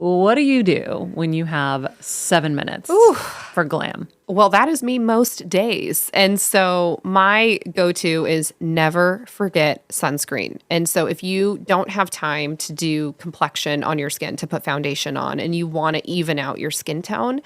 what do you do when you have 7 minutes for glam? Well, that is me most days. And so my go-to is never forget sunscreen. And so if you don't have time to do complexion on your skin, to put foundation on, and you want to even out your skin tone,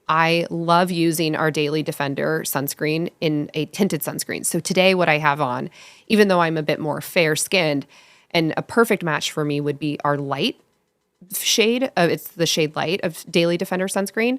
I love using our Daily Defender sunscreen in a tinted sunscreen. So today what I have on, even though I'm a bit more fair-skinned, and a perfect match for me would be our light shade. It's the shade light of Daily Defender sunscreen.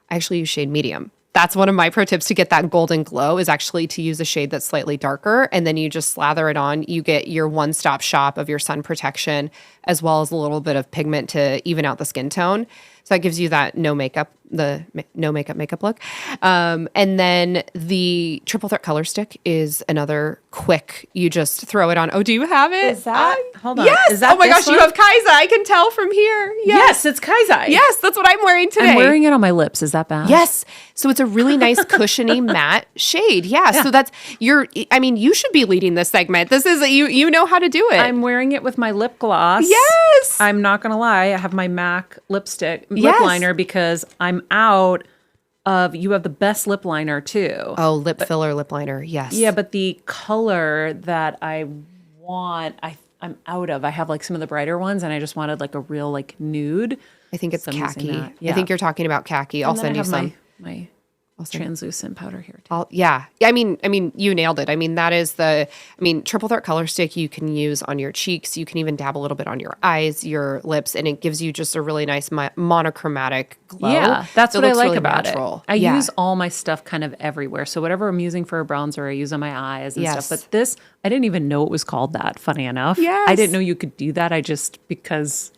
I actually use shade medium. That's one of my pro tips to get that golden glow, is actually to use a shade that's slightly darker, and then you just slather it on. You get your one-stop shop of your sun protection, as well as a little bit of pigment to even out the skin tone. So that gives you that no makeup look. And then the triple threat color stick is another quick. You just throw it on. Oh, do you have it? Is that? Hold on. Yes. Is that oh my gosh, one? you have Kaisa. I can tell from here. Yes, it's Kaisai. Yes, that's what I'm wearing today. I'm wearing it on my lips. Is that bad? Yes. So it's a really nice cushiony matte shade. Yeah. So that's you should be leading this segment. This is you know how to do it. I'm wearing it with my lip gloss. Yes. I'm not going to lie. I have my MAC lip Yes. liner because I'm out of, you have the best lip liner too. Oh, lip filler lip liner. Yes. Yeah, but the color that I want, I'm out of. I have like some of the brighter ones and I just wanted like a real like nude. I think it's So I'm using khaki. that. Yeah. I think you're talking about khaki. I'll And then send I you have some. my translucent powder here too. Yeah. I mean, you nailed it. I mean, that is triple threat color stick you can use on your cheeks. You can even dab a little bit on your eyes, your lips, and it gives you just a really nice monochromatic glow. Yeah, that's It what I looks like really about natural. it. I Yeah. use all my stuff kind of everywhere. So whatever I'm using for a bronzer, I use on my eyes and Yes. stuff. But this, I didn't even know it was called that, funny enough. Yes. I didn't know you could do that. Because,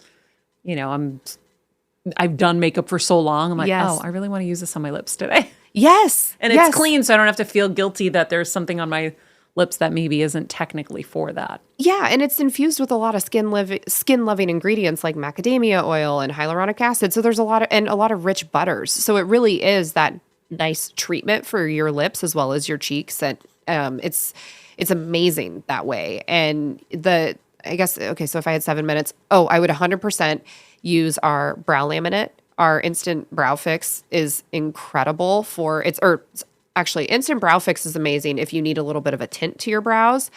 I've done makeup for so long. I'm like, Yes. oh, I really want to use this on my lips today. Yes. And yes. it's clean, so I don't have to feel guilty that there's something on my lips that maybe isn't technically for that. Yeah, and it's infused with a lot of skin-loving ingredients like macadamia oil and hyaluronic acid. So there's a lot of rich butters. So it really is that nice treatment for your lips as well as your cheeks, and it's amazing that way. And so if I had 7 minutes, I would 100% use our brow laminate. Our instant brow fix is incredible instant brow fix is amazing if you need a little bit of a tint to your brows.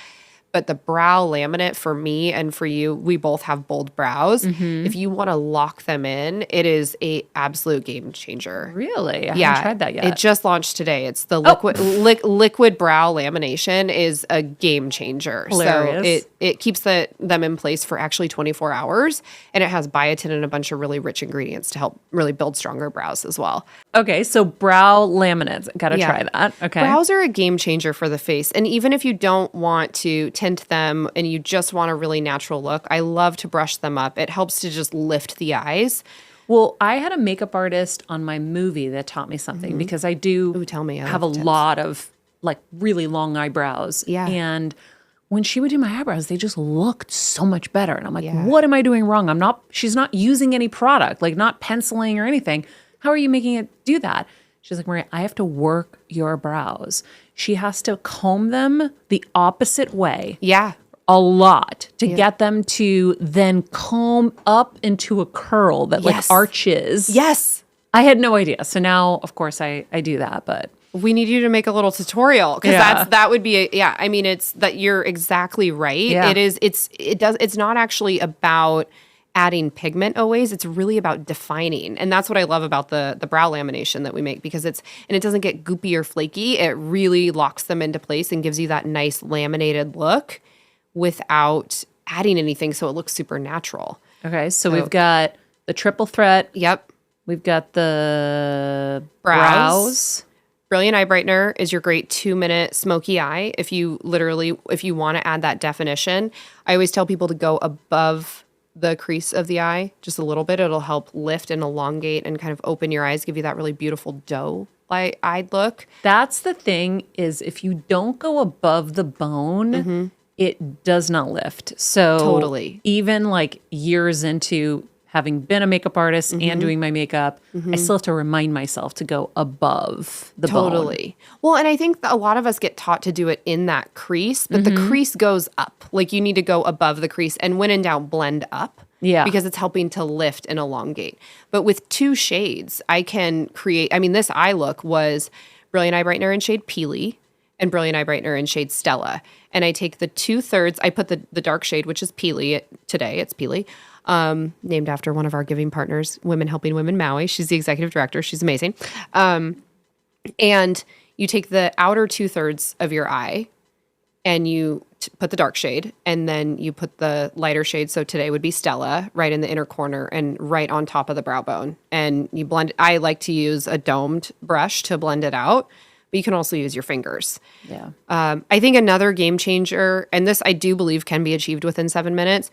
But the brow laminate for me and for you, we both have bold brows. Mm-hmm. If you want to lock them in, it is a absolute game changer. Really? I haven't tried that yet. It just launched today. It's the liquid brow lamination is a game changer. Hilarious. So it keeps them in place for actually 24 hours, and it has biotin and a bunch of really rich ingredients to help really build stronger brows as well. Okay, so brow laminates. Got to try that. Okay. Brows are a game changer for the face. And even if you don't want to tint them and you just want a really natural look, I love to brush them up. It helps to just lift the eyes. Well, I had a makeup artist on my movie that taught me something because I do tell me. I have a love tips. lot of like really long eyebrows. Yeah. And when she would do my eyebrows, they just looked so much better. And I'm like, what am I doing wrong? She's not using any product, like not penciling or anything. How are you making it do that? She's like, Maria, I have to work your brows. She has to comb them the opposite way. Yeah. A lot to get them to then comb up into a curl that like arches. Yes. I had no idea. So now, of course, I do that, but we need you to make a little tutorial because that would be it's that you're exactly right. Yeah. It's not actually about adding pigment always. It's really about defining. And that's what I love about the brow lamination that we make, because it doesn't get goopy or flaky. It really locks them into place and gives you that nice laminated look without adding anything, so it looks super natural. Okay, so we've got the triple threat. Yep. We've got the brows. Brilliant Eye Brightener is your great 2-minute smoky eye. If you want to add that definition, I always tell people to go above the crease of the eye just a little bit. It'll help lift and elongate and kind of open your eyes, give you that really beautiful doe-eyed look. That's the thing, is if you don't go above the bone, it does not lift. So totally. Even like years into having been a makeup artist and doing my makeup, I still have to remind myself to go above the bone. Totally. Well, and I think that a lot of us get taught to do it in that crease, but the crease goes up. Like you need to go above the crease, and when in doubt, blend up. Yeah. Because it's helping to lift and elongate. But with 2 shades, I can create, I mean, this eye look was Brilliant Eye Brightener in shade Peely and Brilliant Eye Brightener in shade Stella. And I take the 2/3, I put the dark shade, which is Peely today, it's Peely, named after one of our giving partners, Women Helping Women Maui. She's the executive director. She's amazing. And you take the outer 2/3 of your eye and you put the dark shade, and then you put the lighter shade. So today would be Stella right in the inner corner and right on top of the brow bone. And you blend. I like to use a domed brush to blend it out, but you can also use your fingers. Yeah. I think another game changer, and this I do believe can be achieved within 7 minutes,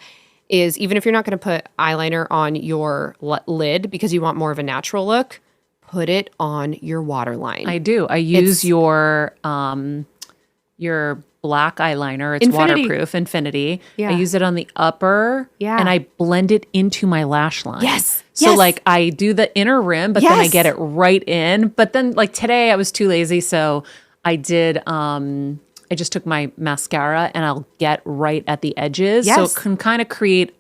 is even if you're not going to put eyeliner on your lid because you want more of a natural look, put it on your waterline. I do. I use your black eyeliner. It's Infinity. waterproof, Infinity. Yeah. I use it on the upper, Yeah. and I blend it into my lash line. Yes. So Yes. like I do the inner rim, but then I Yes. get it right in. But then like today I was too lazy, so I did. I just took my mascara and I'll get right at the edges, so Yes. it can kind of create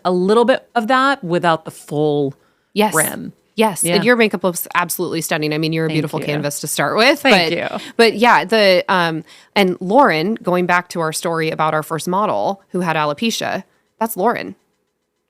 a little bit of that without the full Yes. rim. Yes, Yeah. and your makeup looks absolutely stunning. I mean, you're a beautiful you. canvas to start with. Thank but, you. But yeah, and Lauren, going back to our story about our first model who had alopecia, that's Lauren.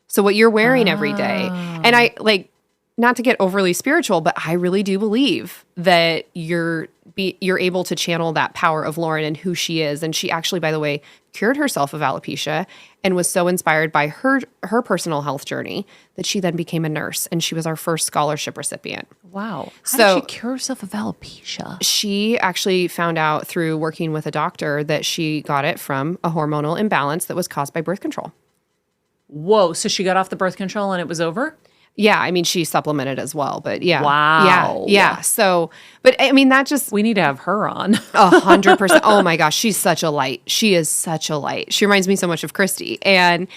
So what you're wearing every day, and I like, not to get overly spiritual, but I really do believe that you're able to channel that power of Lauren and who she is. And she actually, by the way, cured herself of alopecia and was so inspired by her personal health journey that she then became a nurse, and she was our first scholarship recipient. Wow. How So- did she cure herself of alopecia? She actually found out through working with a doctor that she got it from a hormonal imbalance that was caused by birth control. Whoa. So she got off the birth control and it was over? Yeah, I mean, she supplemented as well, but yeah. Wow. Yeah. So, but I mean, that just We need to have her on. 100%. Oh my gosh, she's such a light. She is such a light. She reminds me so much of Christy. And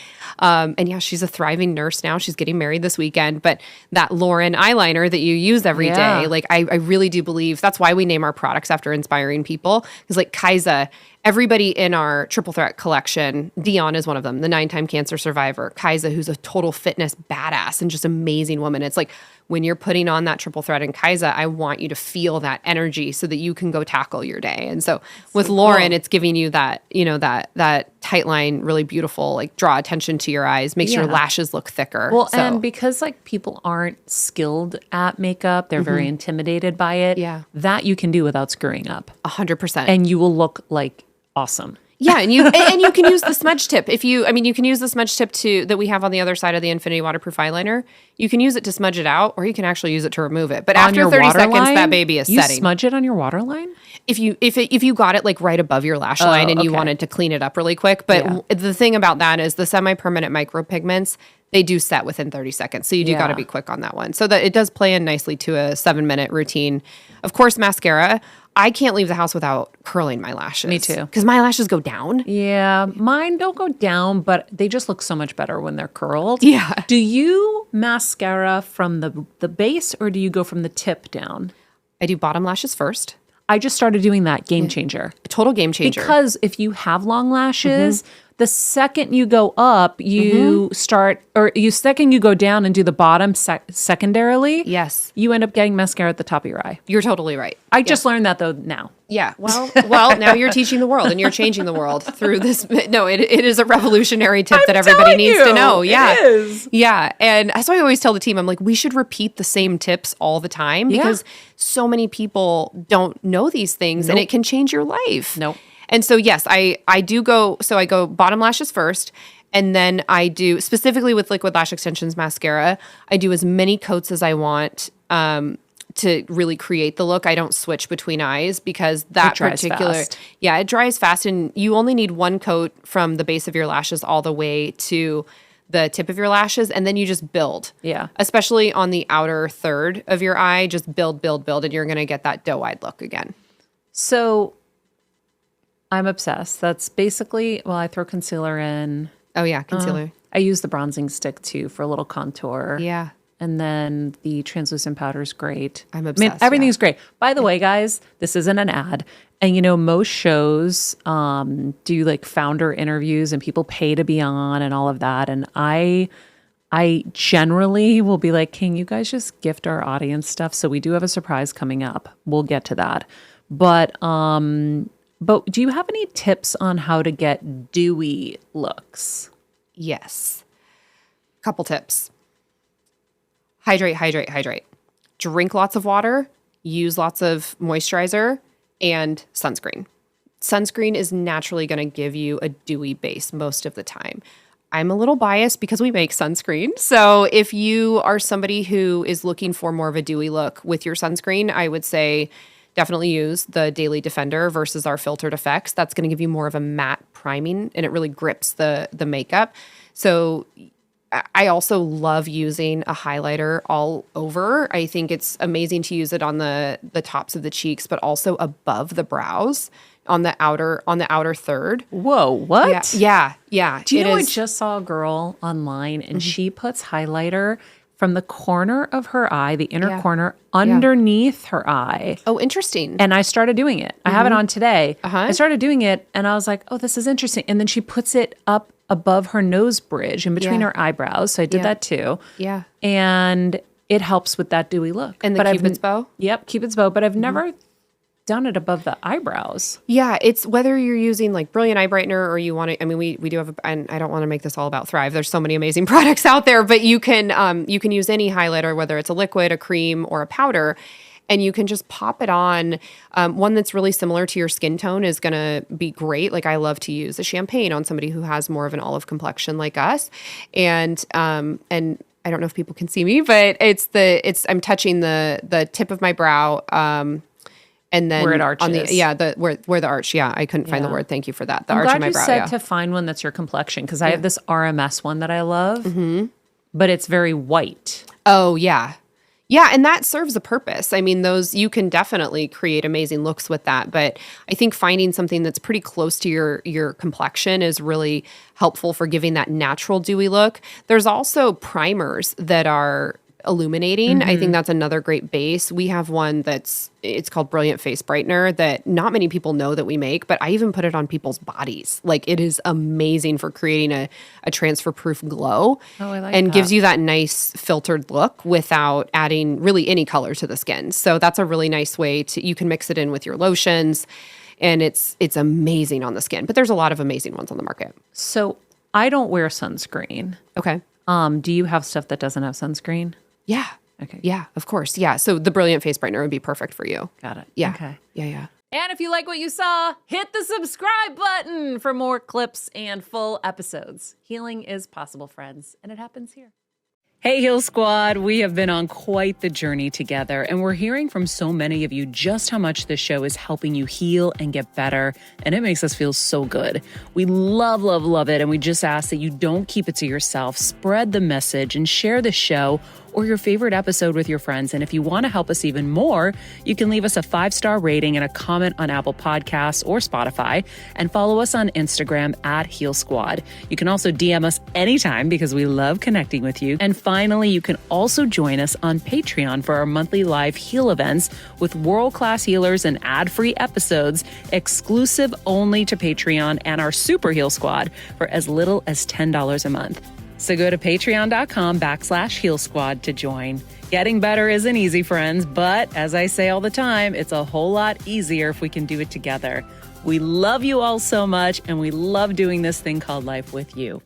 yeah, she's a thriving nurse now. She's getting married this weekend. But that Lauren eyeliner that you use every Yeah. day, like I really do believe that's why we name our products after inspiring people. Because like Kaisa, everybody in our triple threat collection, Dion is one of them, the 9-time cancer survivor. Kaisa, who's a total fitness badass and just amazing woman. It's like when you're putting on that triple threat in Kaisa, I want you to feel that energy so that you can go tackle your day. And so with Lauren, it's giving you that, that tight line, really beautiful, like draw attention to your eyes, makes your Yeah. lashes look thicker. Well, So- and because like people aren't skilled at makeup, they're very intimidated by it. Yeah. That you can do without screwing up. 100%. And you will look like awesome. Yeah, and you can use the smudge tip. You can use the smudge tip that we have on the other side of the Infinity Waterproof eyeliner. You can use it to smudge it out, or you can actually use it to remove it. But On after your 30 seconds, waterline, that baby is you setting. smudge it on your waterline? If you got it like right above your lash line and you okay. wanted to clean it up really quick. But Yeah. the thing about that is the semi-permanent micropigments, they do set within 30 seconds. So you do Yeah. got to be quick on that one. So that it does play in nicely to a 7-minute routine. Of course, mascara. I can't leave the house without curling my lashes. Me too. Because my lashes go down. Yeah, mine don't go down, but they just look so much better when they're curled. Yeah. Do you mascara from the base or do you go from the tip down? I do bottom lashes first. I just started doing that. Game changer. A total game changer. Because if you have long lashes, the second you go up, you start, or second you go down and do the bottom secondarily, Yes. you end up getting mascara at the top of your eye. You're totally right. I just learned that though now. Yeah. Well, now you're teaching the world and you're changing the world through this. No, it is a revolutionary tip that everybody telling needs you, to know. Yeah. it is. Yeah. And that's why I always tell the team, I'm like, we should repeat the same tips all the time because so many people don't know these things and it can change your life. Nope. And so, yes, I do go, so I go bottom lashes first. And then I do, specifically with Liquid Lash Extensions mascara, I do as many coats as I want to really create the look. I don't switch between eyes because that It dries particular, fast. yeah, it dries fast. And you only need one coat from the base of your lashes all the way to the tip of your lashes. And then you just build. Yeah. Especially on the outer third of your eye, just build. And you're going to get that doe-eyed look again. So I'm obsessed. That's basically, well, I throw concealer in. Oh, yeah, concealer. I use the bronzing stick too for a little contour. Yeah. And then the translucent powder is great. I'm obsessed, everything's great. By the way, guys, this isn't an ad. And most shows do like founder interviews and people pay to be on and all of that. And I generally will be like, can you guys just gift our audience stuff? So we do have a surprise coming up. We'll get to that. But do you have any tips on how to get dewy looks? Yes. Couple tips. Hydrate, hydrate, hydrate. Drink lots of water, use lots of moisturizer, and sunscreen. Sunscreen is naturally going to give you a dewy base most of the time. I'm a little biased because we make sunscreen. So if you are somebody who is looking for more of a dewy look with your sunscreen, I would say definitely use the Daily Defender versus our Filtered Effects. That's going to give you more of a matte priming, and it really grips the makeup. So I also love using a highlighter all over. I think it's amazing to use it on the tops of the cheeks, but also above the brows on the outer third. Whoa, what? Yeah. Do you know I just saw a girl online and she puts highlighter from the corner of her eye, the inner corner, underneath her eye. Oh, interesting. And I started doing it. I have it on today. I started doing it and I was like, oh, this is interesting. And then she puts it up above her nose bridge in between her eyebrows. So I did that too. Yeah. And it helps with that dewy look. And the Cupid's bow? Yep, Cupid's bow. But I've never done it above the eyebrows. Yeah, it's whether you're using like Brilliant Eye Brightener or you want to, I mean, we do have, and I don't want to make this all about Thrive. There's so many amazing products out there, but you can use any highlighter, whether it's a liquid, a cream, or a powder, and you can just pop it on. One that's really similar to your skin tone is going to be great. Like I love to use a champagne on somebody who has more of an olive complexion like us. And I don't know if people can see me, but I'm touching the tip of my brow, and then where it arches. On where the arch. Yeah, I couldn't find the word. Thank you for that. The arch of my brow. I'm glad you said to find one that's your complexion because I have this RMS one that I love, but it's very white. Oh yeah, yeah, and that serves a purpose. I mean, you can definitely create amazing looks with that. But I think finding something that's pretty close to your complexion is really helpful for giving that natural dewy look. There's also primers that are illuminating. I think that's another great base. We have one it's called Brilliant Face Brightener that not many people know that we make, but I even put it on people's bodies. Like it is amazing for creating a transfer-proof glow. Oh, I like and that. gives you that nice filtered look without adding really any color to the skin. So that's a really nice way you can mix it in with your lotions and it's amazing on the skin. But there's a lot of amazing ones on the market. So I don't wear sunscreen. Okay. Do you have stuff that doesn't have sunscreen? Yeah. Okay. Yeah, of course. Yeah. So the Brilliant Face Brightener would be perfect for you. Got it. Yeah. Okay. Yeah. And if you like what you saw, hit the subscribe button for more clips and full episodes. Healing is possible, friends, and it happens here. Hey, Heal Squad. We have been on quite the journey together, and we're hearing from so many of you just how much this show is helping you heal and get better, and it makes us feel so good. We love, love, love it, and we just ask that you don't keep it to yourself. Spread the message and share the show or your favorite episode with your friends. And if you want to help us even more, you can leave us a 5-star rating and a comment on Apple Podcasts or Spotify and follow us on Instagram at Heal Squad. You can also DM us anytime because we love connecting with you. And finally, you can also join us on Patreon for our monthly live heal events with world-class healers and ad-free episodes exclusive only to Patreon and our Super Heal Squad for as little as $10 a month. So go to patreon.com/Heal Squad to join. Getting better isn't easy, friends, but as I say all the time, it's a whole lot easier if we can do it together. We love you all so much, and we love doing this thing called life with you.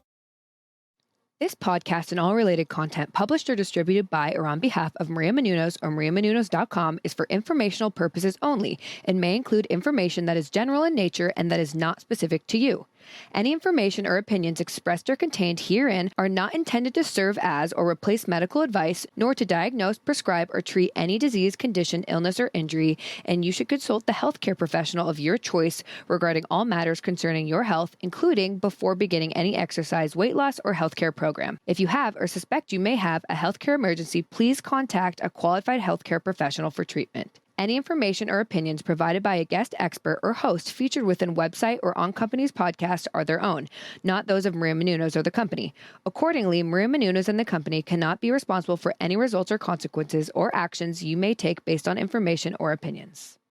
This podcast and all related content published or distributed by or on behalf of Maria Menounos or MariaMenounos.com is for informational purposes only and may include information that is general in nature and that is not specific to you. Any information or opinions expressed or contained herein are not intended to serve as or replace medical advice, nor to diagnose, prescribe, or treat any disease, condition, illness, or injury, and you should consult the healthcare professional of your choice regarding all matters concerning your health, including before beginning any exercise, weight loss, or healthcare program. If you have or suspect you may have a healthcare emergency, please contact a qualified healthcare professional for treatment. Any information or opinions provided by a guest expert or host featured within website or on company's podcast are their own, not those of Maria Menounos or the company. Accordingly, Maria Menounos and the company cannot be responsible for any results or consequences or actions you may take based on information or opinions.